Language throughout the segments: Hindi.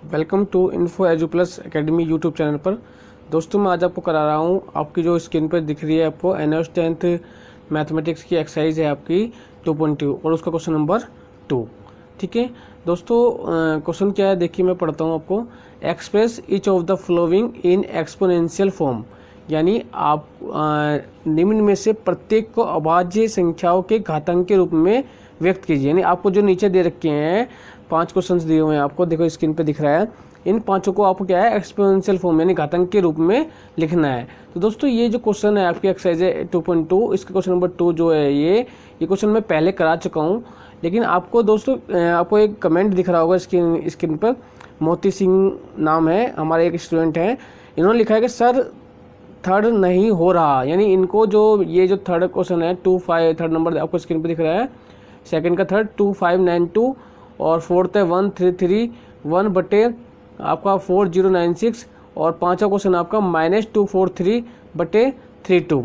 Welcome to info edu plus academy YouTube channel पर। दोस्तों मैं आज आपको करा रहा हूँ, आपकी जो स्क्रीन पर दिख रही है आपको एनर्स 10th मैथमेटिक्स की एक्सरसाइज है आपकी 2.2 और उसका क्वेश्चन नंबर 2। ठीक है दोस्तों, क्वेश्चन क्या है देखिए, मैं पढ़ता हूँ आपको। Express each of the following in exponential form, यानी आप निम्न में से प्रत्येक को अभाज्य संख्याओं के घातांक के रूप में व्यक्त कीजिए। यानी आपको जो नीचे दे रखे हैं 5 क्वेश्चंस दिए हुए हैं आपको, देखो स्क्रीन पे दिख रहा है। इन पांचों को आपको क्या है, एक्सपोनेंशियल फॉर्म यानी घातांक के रूप में लिखना है। तो दोस्तों ये जो क्वेश्चन है आपकी एक्सरसाइज है 2.2, इसका क्वेश्चन नंबर 2 जो है ये क्वेश्चन मैं पहले करा चुका हूँ। लेकिन आपको दोस्तों आपको एक कमेंट दिख रहा होगा स्क्रीन पर। मोती सिंह नाम है, हमारे एक स्टूडेंट हैं। इन्होंने लिखा है कि सर थर्ड नहीं हो रहा, यानी इनको जो ये जो थर्ड क्वेश्चन है 2.5, थर्ड नंबर आपको स्क्रीन पे दिख रहा है, सेकंड का थर्ड 2.592 और फोर्थ है 1.331 बटे आपका 4.096 और पांचवा क्वेश्चन आपका -243 बटे 32।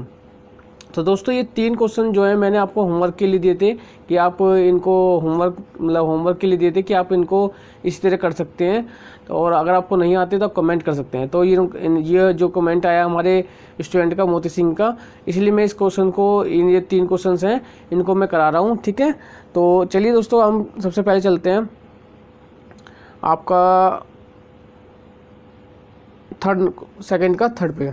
तो दोस्तों ये 3 क्वेश्चन जो है मैंने आपको होमवर्क के लिए दिए थे कि आप इनको होमवर्क के लिए दिए थे कि आप इनको इस तरह कर सकते हैं। तो और अगर आपको नहीं आते तो आप कमेंट कर सकते हैं। तो ये जो कमेंट आया हमारे स्टूडेंट का, मोती सिंह का, इसलिए मैं इस क्वेश्चन को, ये 3 क्वेश्चन हैं इनको मैं करा रहा हूँ। ठीक है, तो चलिए दोस्तों हम सबसे पहले चलते हैं आपका सेकंड का थर्ड पे।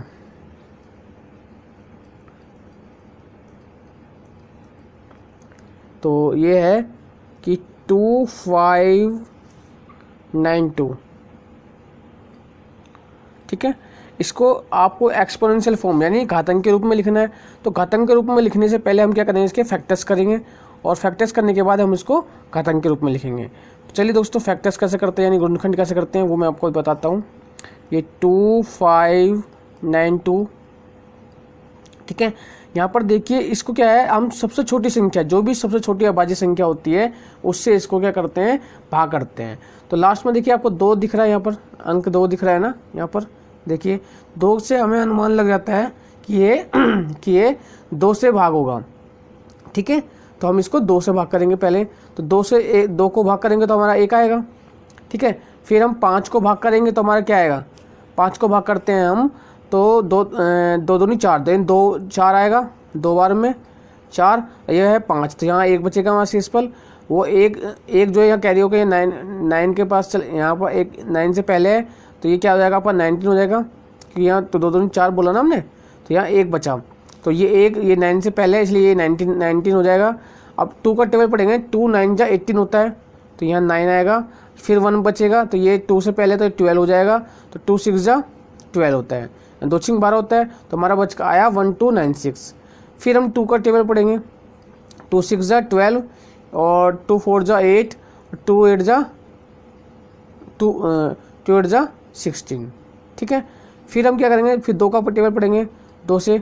तो ये है कि 2.592, ठीक है। इसको आपको एक्सपोनेंशियल फॉर्म यानी घातांक के रूप में लिखना है। तो घातांक के रूप में लिखने से पहले हम क्या करेंगे, इसके फैक्टर्स करेंगे और फैक्टर्स करने के बाद हम इसको घातांक के रूप में लिखेंगे। तो चलिए दोस्तों फैक्टर्स कैसे करते हैं यानी गुणनखंड कैसे करते हैं वो मैं आपको बताता हूँ। ये 2.592, ठीक है। यहाँ पर देखिए इसको क्या है, हम सबसे छोटी संख्या, जो भी सबसे छोटी अभाज्य संख्या होती है उससे इसको क्या करते हैं, भाग करते हैं। तो लास्ट में देखिए आपको 2 दिख रहा है, यहाँ पर अंक 2 दिख रहा है ना। यहाँ पर देखिए 2 से हमें अनुमान लग जाता है कि ये 2 से भाग होगा। ठीक है, तो हम इसको 2 से भाग करेंगे पहले। तो 2 से 2 को भाग करेंगे तो हमारा 1 आएगा। ठीक है, फिर हम 5 को भाग करेंगे तो हमारा क्या आएगा, 5 को भाग करते हैं हम तो 2 दूनी 4, देन 2 4 आएगा, 2 बार में 4, यह है 5। तो यहाँ 1 बचेगा हमारा शेषफल। वो एक जो यहाँ कैरी होकर 9 के पास चल, यहाँ पर 9 से पहले है तो ये क्या हो जाएगा आपका 19 हो जाएगा, क्योंकि यहाँ तो 2 दूनी 4 बोला ना हमने। तो यहाँ 1 बचा, तो ये 9 से पहले है इसलिए ये 19 हो जाएगा। अब 2 का टेबल पढ़ेंगे, 2 9 जा 18 होता है तो यहाँ 9 आएगा। फिर 1 बचेगा तो ये 2 से पहले तो 12 हो जाएगा, तो 2 6 जा 12 होता है, 2 6 12 होता है। तो हमारा बच आया 1296। फिर हम 2 का टेबल पढ़ेंगे, 2 6 जा 12 और 2 4 जा 8, 2 8 जा 16। ठीक है, फिर हम क्या करेंगे, फिर 2 का टेबल पढ़ेंगे 2 से,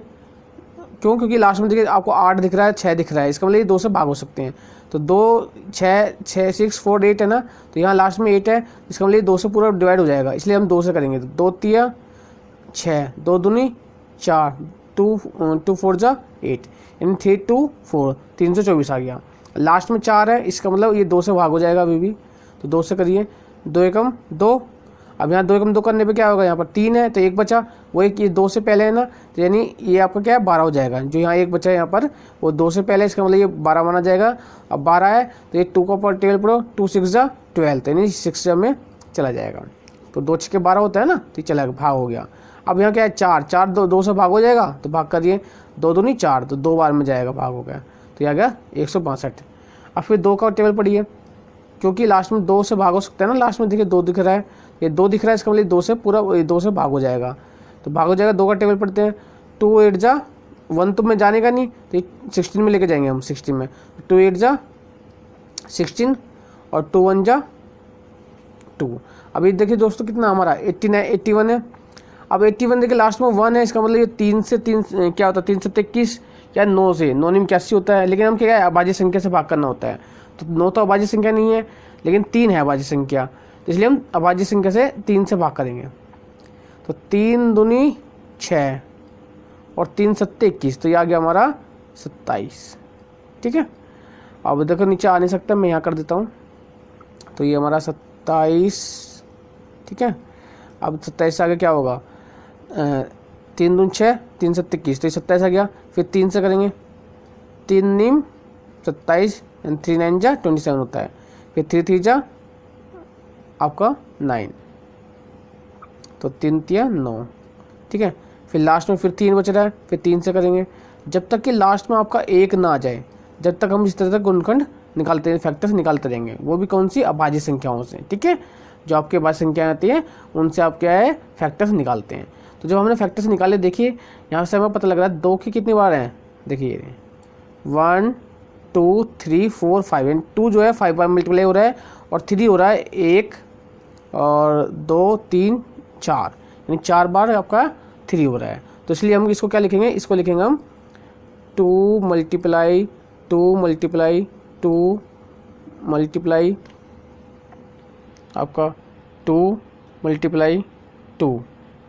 क्योंकि लास्ट में देखिए आपको 8 दिख रहा है, 6 दिख रहा है, इसका मतलब ये 2 से भाग हो सकते हैं। तो 2 6 6 4 8 है ना, तो यहाँ लास्ट में 8 है, इसका मतलब ये 2 से पूरा डिवाइड हो जाएगा, इसलिए हम 2 से करेंगे। तो 2 3 6, 2 दूनी 4, 2 4 जा 8, यानी 3 2 4, 324 आ गया। लास्ट में 4 है, इसका मतलब ये 2 से भाग हो जाएगा अभी भी। तो 2 से करिए, 2 एकम 2। अब यहाँ 2 एकम 2 करने पे क्या होगा, यहाँ पर 3 है तो 1 बचा, वो एक ये 2 से पहले है ना, तो यानी ये आपका क्या है 12 हो जाएगा। जो यहाँ 1 बचा है यहाँ पर वो 2 से पहले, इसका मतलब ये 12 माना जाएगा। अब 12 है तो ये 2 का टेबल पढ़ो, 2 6 जा 12, तो यानी 6 में चला जाएगा। तो 2 6 12 होता है ना, तो चला भाग हो गया। अब यहाँ क्या है 4 2 से भाग हो जाएगा, तो भाग करिए, 2 दूनी 4, तो 2 बार में जाएगा, भाग हो गया। तो ये आ गया 162। अब फिर 2 का टेबल पढ़िए, क्योंकि लास्ट में 2 से भाग हो सकता है ना, लास्ट में देखिए 2 दिख रहा है, ये 2 दिख रहा है, इसका मतलब 2 से पूरा 2 से भाग हो जाएगा। तो भाग हो जाएगा, 2 का टेबल पढ़ते हैं, 2 8 जा 1 तो में जाने का नहीं, तो 16 में लेके जाएंगे हम, 16 में 2 8 जा 16 और 2 1 जा 2। अभी देखिए दोस्तों कितना हमारा 81 है। अब 81 देखिए लास्ट में 1 है, इसका मतलब ये 3 से 3 क्या होता है, 3 7 21 या 9 से 9 में 81 होता है। लेकिन हम क्या है, अभाज्य संख्या से भाग करना होता है। तो 9 तो अभाज्य संख्या नहीं है, लेकिन 3 है अभाज्य संख्या, इसलिए हम अभाज्य संख्या से 3 से भाग करेंगे। तो 3 दूनी 6 और 3 7 21, तो ये आ गया हमारा 27। ठीक है, अब देखो नीचे आ नहीं सकता, मैं यहाँ कर देता हूँ। तो ये हमारा 27 ठीक है। अब 27 से आगे क्या होगा, 3 दूनी 6, 3 7 21, तो ये 27 आ गया। फिर 3 से करेंगे, 3 नीम 27 एंड 3 9 जा 27 होता है। फिर 3 3 जा आपका 9, तो 3 3 9, ठीक है। फिर लास्ट में फिर 3 बच रहा है, फिर 3 से करेंगे जब तक कि लास्ट में आपका 1 ना आ जाए, जब तक हम इस तरह से गुणनखंड निकालते हैं, फैक्टर्स निकालते रहेंगे, वो भी कौन सी, अभाज्य संख्याओं से, ठीक है। जो आपके पास संख्याएं आती है उनसे आप क्या है, फैक्टर्स निकालते हैं। तो जब हमने फैक्टर्स निकाले, देखिए यहाँ से हमें पता लग रहा है 2 की कितनी बार हैं, देखिए 1 2 3 4 5 एंड 2 जो है 5 बार मल्टीप्लाई हो रहा है, और 3 हो रहा है 1 और 2 3 4, यानी 4 बार आपका 3 हो रहा है। तो इसलिए हम इसको क्या लिखेंगे, इसको लिखेंगे हम 2 मल्टीप्लाई 2 मल्टीप्लाई 2 मल्टीप्लाई आपका 2 मल्टीप्लाई 2,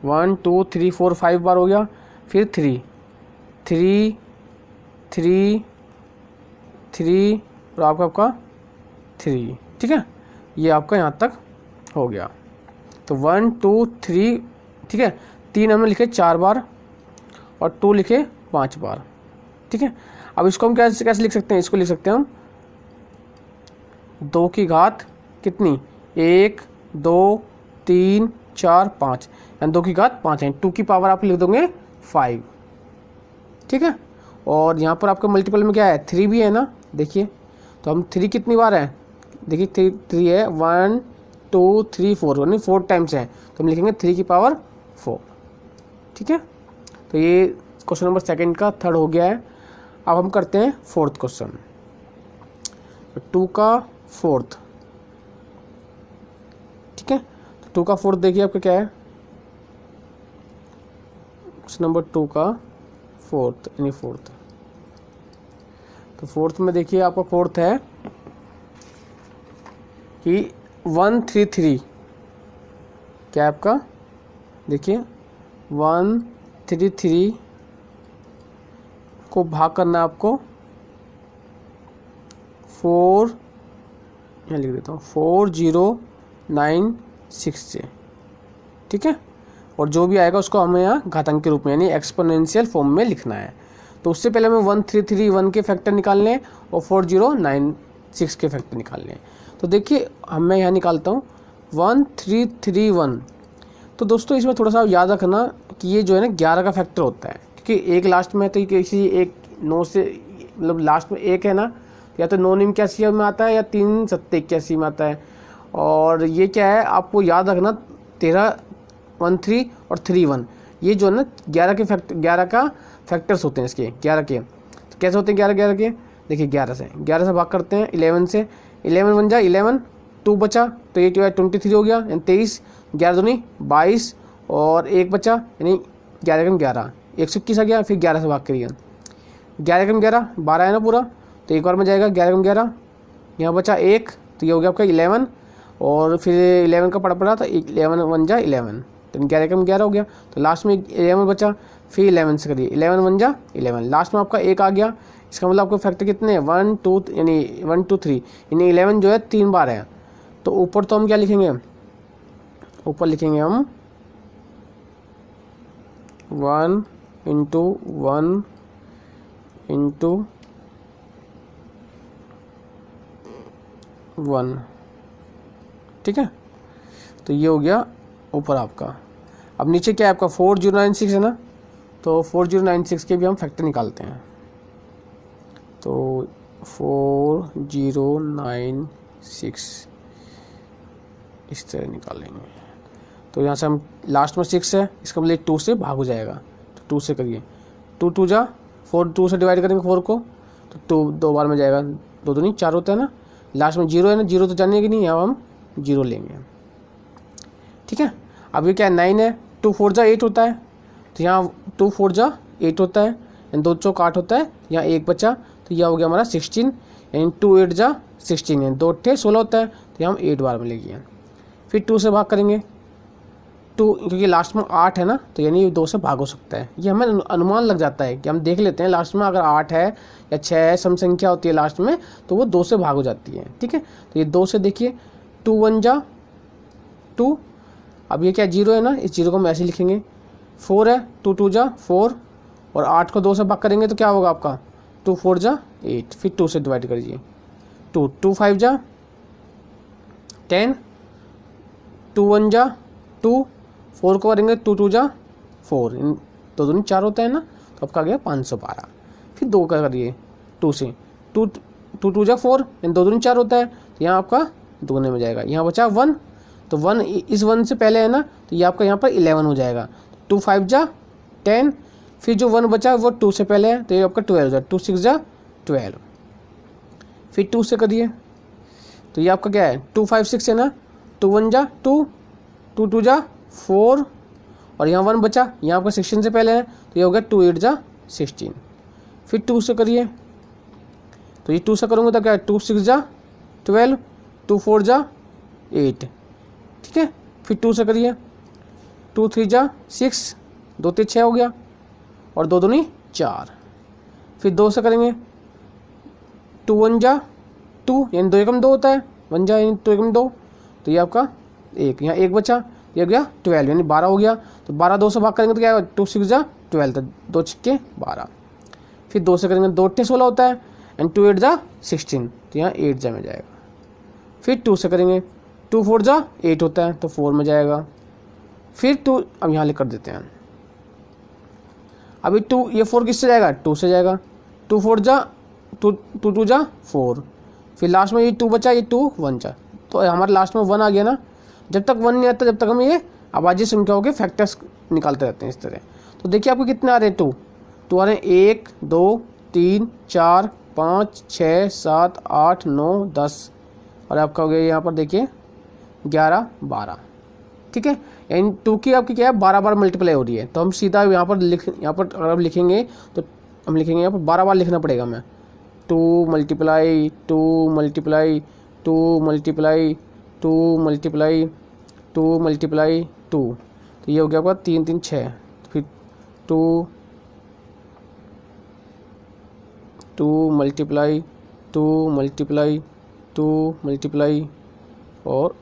1 2 3 4 5 बार हो गया। फिर 3 3 3 3 और आपका 3, ठीक है। ये आपका यहाँ तक हो गया। तो 1 2 3, ठीक है। 3 हमने लिखे 4 बार और 2 लिखे 5 बार, ठीक है। अब इसको हम कैसे कैसे लिख सकते हैं, इसको लिख सकते हैं हम 2 की घात कितनी, 1 2 3 4 5, यानी 2 की घात 5 है। 2 की पावर आप लिख दोगे 5, ठीक है। और यहाँ पर आपके मल्टीपल में क्या है, 3 भी है ना, देखिए। तो हम 3 कितनी बार है, देखिए 3 है, 1 2 3 4, यानी 4 टाइम्स है, तो हम लिखेंगे 3 की पावर 4, ठीक है। तो ये क्वेश्चन नंबर 2 का 3rd हो गया है। अब हम करते हैं 4th क्वेश्चन, 2 का 4th, ठीक है। तो 2 का 4th देखिए आपका क्या है, क्वेश्चन नंबर 2 का 4th यानी 4th। तो 4th में देखिए आपका 4th है कि 133, क्या है आपका, देखिए 133 को भाग करना है आपको 4, यहाँ लिख देता हूँ 4096 से, ठीक है। और जो भी आएगा उसको हमें यहाँ घातांक के रूप में यानी एक्सपोनेंशियल फॉर्म में लिखना है। तो उससे पहले हमें 1331 के फैक्टर निकालने हैं और 4096 के फैक्टर निकालने हैं। तो देखिए मैं यहाँ निकालता हूँ 1331। तो दोस्तों इसमें थोड़ा सा याद रखना कि ये जो है ना 11 का फैक्टर होता है, क्योंकि एक लास्ट में, तो किसी एक 9 से, मतलब लास्ट में 1 है ना, या तो 9 81 में आता है या 3 7 81 में आता है। और ये क्या है आपको याद रखना, 13 13 और 31, ये जो है ना 11 का फैक्टर्स होते हैं इसके, 11 के। तो कैसे होते हैं 11 के, देखिए 11 से भाग करते हैं 11 से, 11 बन जाए 11, 2 बचा तो ये जो है 23 हो गया, यानी 23, 11 दूनी 22 और 1 बचा, यानी 11 कम 11, 121 आ गया। फिर 11 से भाग करिए, 11 कम 11 12 है ना पूरा, तो एक बार में जाएगा 11 कम 11, यहाँ बचा 1, तो ये हो गया आपका 11, और फिर 11 का पड़ा तो 11 बन जा 11, तो 11 कम 11 हो गया। तो लास्ट में 11 बचा, फिर 11 से करिए 11 बन जा 11, लास्ट में आपका 1 आ गया। इसका मतलब आपको फैक्टर कितने हैं 1 2 यानी 1 2 3, यानी 11 जो है 3 बार है। तो ऊपर तो हम क्या लिखेंगे, ऊपर लिखेंगे हम 1 इंटू 1 इंटू 1, ठीक है। तो ये हो गया ऊपर आपका। अब नीचे क्या है आपका 4096 है ना, तो 4096 के भी हम फैक्टर निकालते हैं। तो 4096 इस तरह निकालेंगे। तो यहाँ से हम लास्ट में 6 है, इसका मतलब 2 से भाग हो जाएगा, तो 2 से करिए, 2 2 जा 4, 2 से डिवाइड करेंगे 4 को, तो 2 बार में जाएगा, 2 2 नहीं 4 होता है ना, लास्ट में 0 है ना, 0 तो जानिए कि नहीं, यहाँ हम 0 लेंगे, ठीक है। अब ये क्या है 9 है, 2 4 जा 8 होता है, तो यहाँ 2 4 जा 8 होता है, यानी 2 चौक 8 होता है, यहाँ 1 बचा, तो यह हो गया हमारा 16, यानी 2 8 जा 16, यानी 2 8 16 होता है, तो यहाँ हम 8 बार में लेंगे। फिर 2 से भाग करेंगे, 2 क्योंकि लास्ट में 8 है ना, तो यानी 2 से भाग हो सकता है, ये हमें अनुमान लग जाता है कि हम देख लेते हैं लास्ट में अगर 8 है या 6 है, सम संख्या होती है लास्ट में, तो वो 2 से भाग हो जाती है, ठीक है। तो ये 2 से देखिए 2 1 जा 2, अब ये क्या 0 है ना, इस 0 को हम ऐसे लिखेंगे। 4 है, 2 2 जा 4 और 8 को 2 से भाग करेंगे तो क्या होगा आपका 2 4 जा 8, फिर 2 से डिवाइड करिए। 2 2 5 जा 10, 2 1 जा 2, 4 को करेंगे 2 2 जा 4, इन 2 दूनी 4 होता है ना, तो आपका आ गया 512। फिर 2 का करिए 2 से, 2 2 2 जा 4, इन 2 दूनी 4 होता है, तो यहाँ आपका दोगुने में जाएगा। यहाँ बचा 1, तो 1 इस 1 से पहले है ना, तो ये आपका यहाँ पर 11 हो जाएगा। 2 5 जा 10, फिर जो 1 बचा वो 2 से पहले है, तो ये आपका 12 हो जाएगा। 2 6 जा 12, फिर 2 से करिए तो ये आपका क्या है 2 5 6 है ना, 2 1 जा 2, 2 2 जा 4 और यहाँ 1 बचा, यहाँ आपका 16 से पहले है, तो ये हो गया 2 8 जा 16। फिर 2 से करिए तो ये 2 से करूँगा तो क्या है 2 6 जा 12, 2 4 जा 8, ठीक है। फिर 2 से करिए 2 3 जा 6, 2 3 6 हो गया और 2 दूनी 4। फिर 2 से करेंगे 2 1 जा 2, यानी 2 एकम 2 होता है, 1 जा यानी 2 एकम 2, तो ये आपका 1, यहाँ 1 बचा, ये हो गया 12 यानी 12 हो गया। तो 12 2 से भाग करेंगे तो क्या होगा 2 6 जा 12, तो 2 6 12। फिर 2 से करेंगे 2 8 16 होता है एंड 2 8 जा 16, तो यहाँ 8 जा में जाएगा। फिर 2 से करेंगे 2 4 जा 8 होता है, तो 4 में जाएगा। फिर 2 अब यहाँ लिख कर देते हैं, अभी 2 ये 4 किससे जाएगा 2 से जाएगा। 2 4 जा 2 2 जा 4, फिर लास्ट में ये 2 बचा, ये 2 1 जा, तो हमारे लास्ट में 1 आ गया ना। जब तक 1 नहीं आता जब तक हम ये अभाज्य संख्याओं के फैक्टर्स निकालते रहते हैं इस तरह। तो देखिए आपको कितने आ रहे हैं 2 आ रहे हैं 1 2 3 4 5 6 7 8 9 10 और आपका हो गया यहाँ पर देखिए 11 12, ठीक है। यानी 2 की आपकी क्या है 12 बार मल्टीप्लाई हो रही है, तो हम सीधा यहाँ पर अगर हम लिखेंगे तो हम लिखेंगे यहाँ पर 12 बार लिखना पड़ेगा हमें। 2 multiply 2 multiply 2 multiply 2 multiply 2 multiply 2, तो ये हो गया आपका 3 3 6, फिर 2 मल्टीप्लाई 2 मल्टीप्लाई 2 मल्टीप्लाई और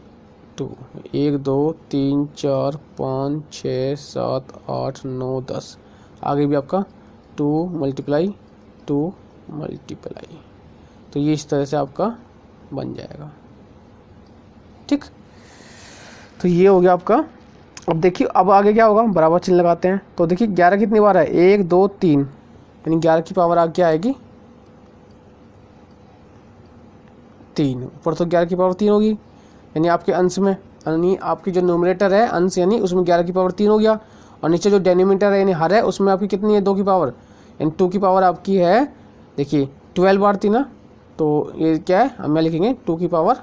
2, 1 2 3 4 5 6 7 8 9 10, आगे भी आपका 2 मल्टीप्लाई 2 मल्टीप्लाई, तो ये इस तरह से आपका बन जाएगा, ठीक। तो ये हो गया आपका। अब देखिए अब आगे क्या होगा, बराबर चिन्ह लगाते हैं। तो देखिए 11 कितनी बार है 1 2 3, यानी 11 की पावर आगे क्या आएगी 3, ऊपर तो 11 की पावर 3 होगी, यानी आपके अंश में, यानी आपकी जो न्यूमरेटर है अंश यानी उसमें 11 की पावर 3 हो गया, और नीचे जो डेनोमिनेटर है यानी हर है उसमें आपकी कितनी है 2 की पावर, यानी 2 की पावर आपकी है देखिए 12 बार थी ना, तो ये क्या है हम यहाँ लिखेंगे 2 की पावर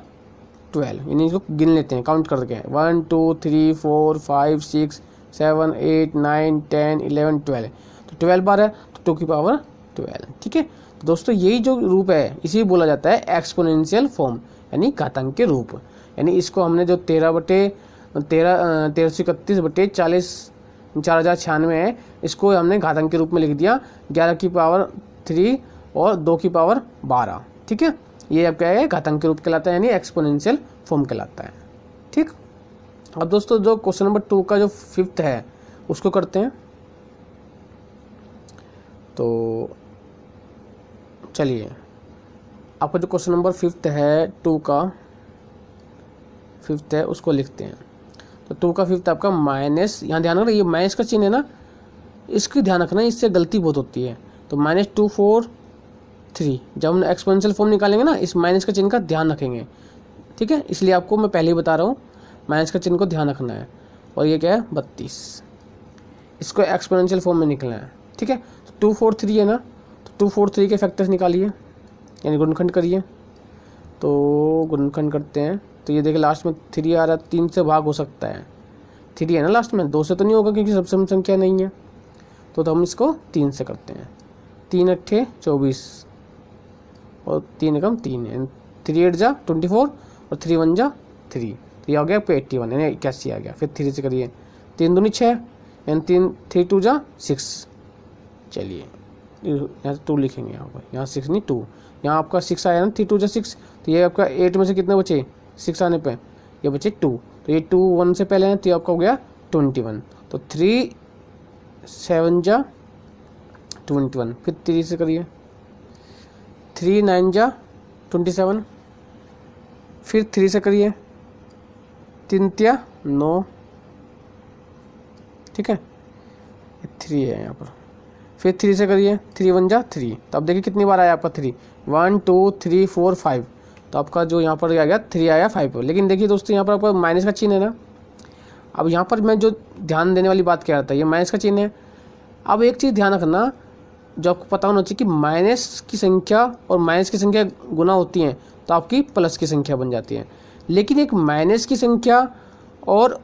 12, यानी इसको गिन लेते हैं काउंट करके 1 2 3 4 5 6 7 8 9 10 11 12, तो 12 बार है तो 2 की पावर 12, ठीक है। तो दोस्तों यही जो रूप है इसी बोला जाता है एक्सपोनेंशियल फॉर्म, यानी घातांक के रूप। यानी इसको हमने जो 1331/40,4096 है, इसको हमने घातांक के रूप में लिख दिया 11 की पावर 3 और 2 की पावर 12, ठीक है। ये अब क्या है घातांक के रूप कहलाता है, यानी एक्सपोनेंशियल फॉर्म कहलाता है, ठीक। अब दोस्तों जो क्वेश्चन नंबर 2 का जो 5th है उसको करते हैं। तो चलिए आपका जो क्वेश्चन नंबर 5th है 2 का 5th है उसको लिखते हैं। तो 2 का 5th आपका माइनस, यहाँ ध्यान रखना ये माइनस का चिन्ह है ना, इसकी ध्यान रखना, इससे गलती बहुत होती है। तो -2 4 3, जब हम एक्सपोनेंशियल फॉर्म निकालेंगे ना इस माइनस का चिन्ह का ध्यान रखेंगे, ठीक है। इसलिए आपको मैं पहले ही बता रहा हूँ माइनस का चिन्ह को ध्यान रखना है। और ये क्या है 32, इसको एक्सपोनेंशियल फॉर्म में निकलना है, ठीक है। तो 2 4 3 है ना, तो 2 4 3 के फैक्टर्स निकालिए, यानी गुणनखंड करिए। तो गुणनखंड करते हैं तो ये देखिए लास्ट में 3 आ रहा है, 3 से भाग हो सकता है, 3 है ना लास्ट में, 2 से तो नहीं होगा क्योंकि सब सम संख्या नहीं है, तो हम इसको 3 से करते हैं। 3 8 24 और 3 एकम 3 है, 3 8 जा 24 और 3 1 जा 3, तो ये आ गया 81 यानी 81 आ गया। फिर 3 से करिए 3 दूनी 6 यानी 3 2 जा 6, चलिए यहाँ से 2 लिखेंगे, यहाँ पर यहाँ 6 नहीं 2, यहाँ आपका 6 आया ना 3 2 जा 6, तो ये आपका 8 में से कितने बचे 6 आने पे ये बचे 2, तो ये 2 1 से पहले है तो ये आपका हो गया 21। तो 3 7 जा 21, फिर 3 से करिए, 3 9 जा 27, फिर 3 से करिए, 3 तिया 9, ठीक है, 3 है यहाँ पर, फिर 3 से करिए, 3 1 जा 3। तो अब देखिए कितनी बार आया आपका 3, 1 2 3 4 5, तो आपका जो यहाँ पर आ गया 3 आया 5 पर। लेकिन देखिए दोस्तों यहाँ पर आपका माइनस का चिन्ह है ना। अब यहाँ पर मैं जो ध्यान देने वाली बात कह रहा था, ये माइनस का चिन्ह है। अब एक चीज़ ध्यान रखना, जो आपको पता होना चाहिए कि माइनस की संख्या और माइनस की संख्या गुना होती हैं तो आपकी प्लस की संख्या बन जाती है। लेकिन एक माइनस की संख्या और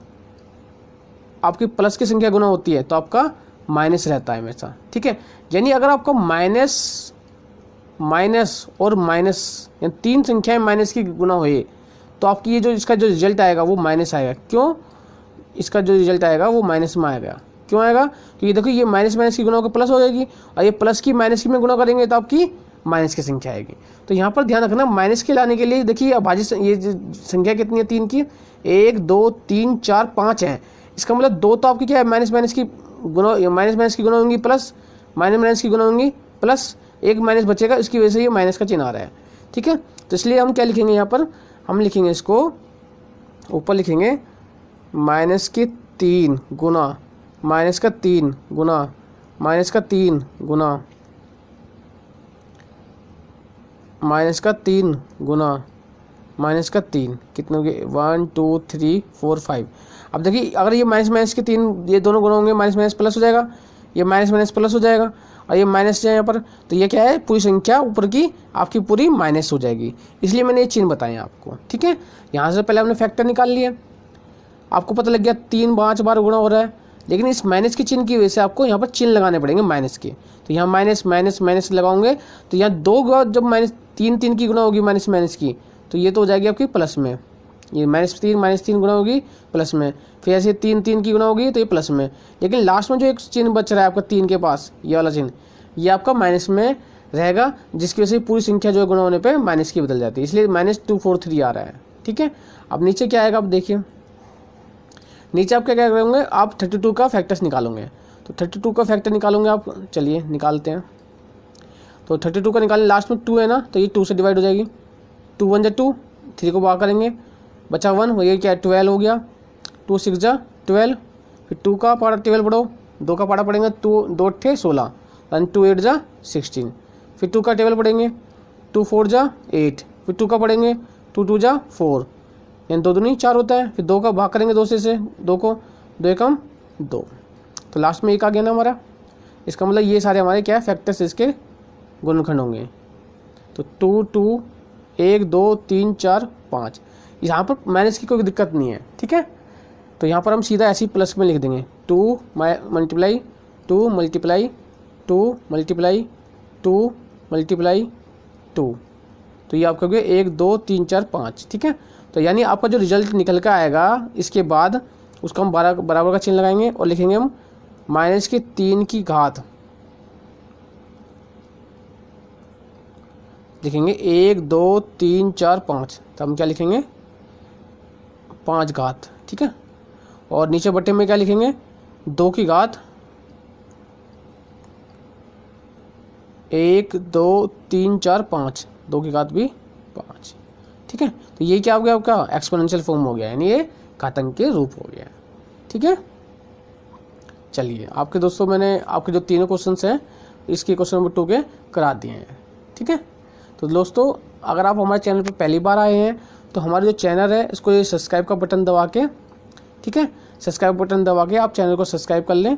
आपकी प्लस की संख्या गुना होती है तो आपका माइनस रहता है हमेशा, ठीक है। यानी अगर आपका माइनस माइनस और माइनस यानी 3 संख्याएं माइनस की गुना हुई तो आपकी ये जो इसका जो रिजल्ट आएगा वो माइनस आएगा। क्यों? इसका जो रिजल्ट आएगा वो माइनस में आएगा। क्यों आएगा? क्योंकि देखो ये माइनस माइनस की गुना होकर प्लस हो जाएगी और ये प्लस की माइनस की में गुना करेंगे तो आपकी माइनस की संख्या आएगी। तो यहाँ पर ध्यान रखना, माइनस के लाने के लिए देखिए अभाज्य ये संख्या कितनी है 3 की, 1 2 3 4 5 है। इसका मतलब 2 तो आपकी क्या है माइनस माइनस की गुना, माइनस माइनस की गुना होंगी प्लस, माइनस माइनस की गुना होंगी प्लस, एक माइनस बचेगा, इसकी वजह से ये माइनस का चिन्ह आ रहा है, ठीक है। तो इसलिए हम क्या लिखेंगे यहाँ पर, हम लिखेंगे इसको ऊपर लिखेंगे माइनस के 3 गुना, माइनस का 3 गुना, माइनस का 3 गुना, माइनस का 3 गुना, माइनस का 3 कितने हो गए 1 2 3 4 5। अब देखिए अगर ये माइनस माइनस के 3 ये दोनों गुना होंगे, माइनस माइनस प्लस हो जाएगा, ये माइनस माइनस प्लस हो जाएगा और ये माइनस है यहाँ पर, तो ये क्या है पूरी संख्या ऊपर की आपकी पूरी माइनस हो जाएगी। इसलिए मैंने ये चिन्ह बताए आपको, ठीक है। यहाँ से पहले हमने फैक्टर निकाल लिया, आपको पता लग गया 3 5 बार गुणा हो रहा है, लेकिन इस माइनस के चिन्ह की वजह से आपको यहाँ पर चिन्ह लगाने पड़ेंगे माइनस के। तो यहाँ माइनस माइनस माइनस लगाओगे तो यहाँ 2 जब माइनस 3 3 की गुणा होगी माइनस माइनस की तो ये तो हो जाएगी आपकी प्लस में, ये -3 गुणा होगी प्लस में, फिर ऐसे 3 3 की गुणा होगी तो ये प्लस में। लेकिन लास्ट में जो एक चिन्ह बच रहा है आपका 3 के पास, ये वाला चिन्ह, ये आपका माइनस में रहेगा, जिसकी वजह से पूरी संख्या जो है गुणा होने पे माइनस की बदल जाती है, इसलिए -243 आ रहा है, ठीक है। अब नीचे क्या आएगा आप देखिए, नीचे आप क्या क्या करेंगे, आप 32 का फैक्टर्स निकालोगे। तो 32 का फैक्टर निकालोगे आप, चलिए निकालते हैं। तो 32 का निकालें, लास्ट में 2 है ना तो ये 2 से डिवाइड हो जाएगी, 2 1 जा 2, 3 को बाहर करेंगे, बचा 1, वही क्या 12 हो गया, 2 6 जा 12, फिर 2 का पारा 12 पढ़ो, 2 का पारा पढ़ेंगे 2 थे 16, 2 8 जा 16, फिर 2 का टेबल पढ़ेंगे 2 4 जा 8, फिर 2 का पढ़ेंगे 2 2 जा 4, यानी 2 दूनी 4 होता है, फिर 2 का भाग करेंगे 2 से 2 को, 2 एकम 2, तो लास्ट में 1 आ गया ना हमारा। इसका मतलब ये सारे हमारे क्या है फैक्टर्स इसके गुणनखंड होंगे। तो 2 2 1 2 3 4 5, यहाँ पर माइनस की कोई दिक्कत नहीं है, ठीक है। तो यहाँ पर हम सीधा ऐसे ही प्लस में लिख देंगे 2 मल्टीप्लाई 2 मल्टीप्लाई 2 मल्टीप्लाई 2 मल्टीप्लाई 2, तो ये आपका हो गया 1 2 3 4 5, ठीक है। तो यानी आपका जो रिजल्ट निकल कर आएगा इसके बाद उसको हम बराबर का चिन्ह लगाएंगे और लिखेंगे हम -3 की घात, लिखेंगे 1 2 3 4 5, तो हम क्या लिखेंगे 5 घात, ठीक है। और नीचे बट्टे में क्या लिखेंगे 2 की घात 1 2 3 4 5, 2 की घात भी 5, ठीक है। तो ये क्या हो गया आपका एक्सपोनेंशियल फॉर्म हो गया, यानी ये घातांक के रूप हो गया, ठीक है। चलिए आपके दोस्तों मैंने आपके जो तीनों क्वेश्चंस हैं इसके क्वेश्चन नंबर 2 के करा दिए हैं, ठीक है। तो दोस्तों अगर आप हमारे चैनल पर पहली बार आए हैं तो हमारा जो चैनल है इसको ये सब्सक्राइब का बटन दबा के, ठीक है, सब्सक्राइब बटन दबा के आप चैनल को सब्सक्राइब कर लें।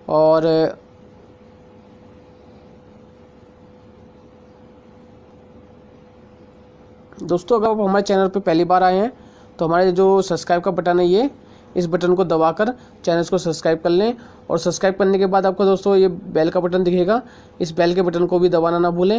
और दोस्तों अगर आप हमारे चैनल पर पहली बार आए हैं तो हमारे जो सब्सक्राइब का बटन है ये, इस बटन को दबाकर चैनल को सब्सक्राइब कर लें। और सब्सक्राइब करने के बाद आपको दोस्तों ये बेल का बटन दिखेगा, इस बेल के बटन को भी दबाना ना भूलें।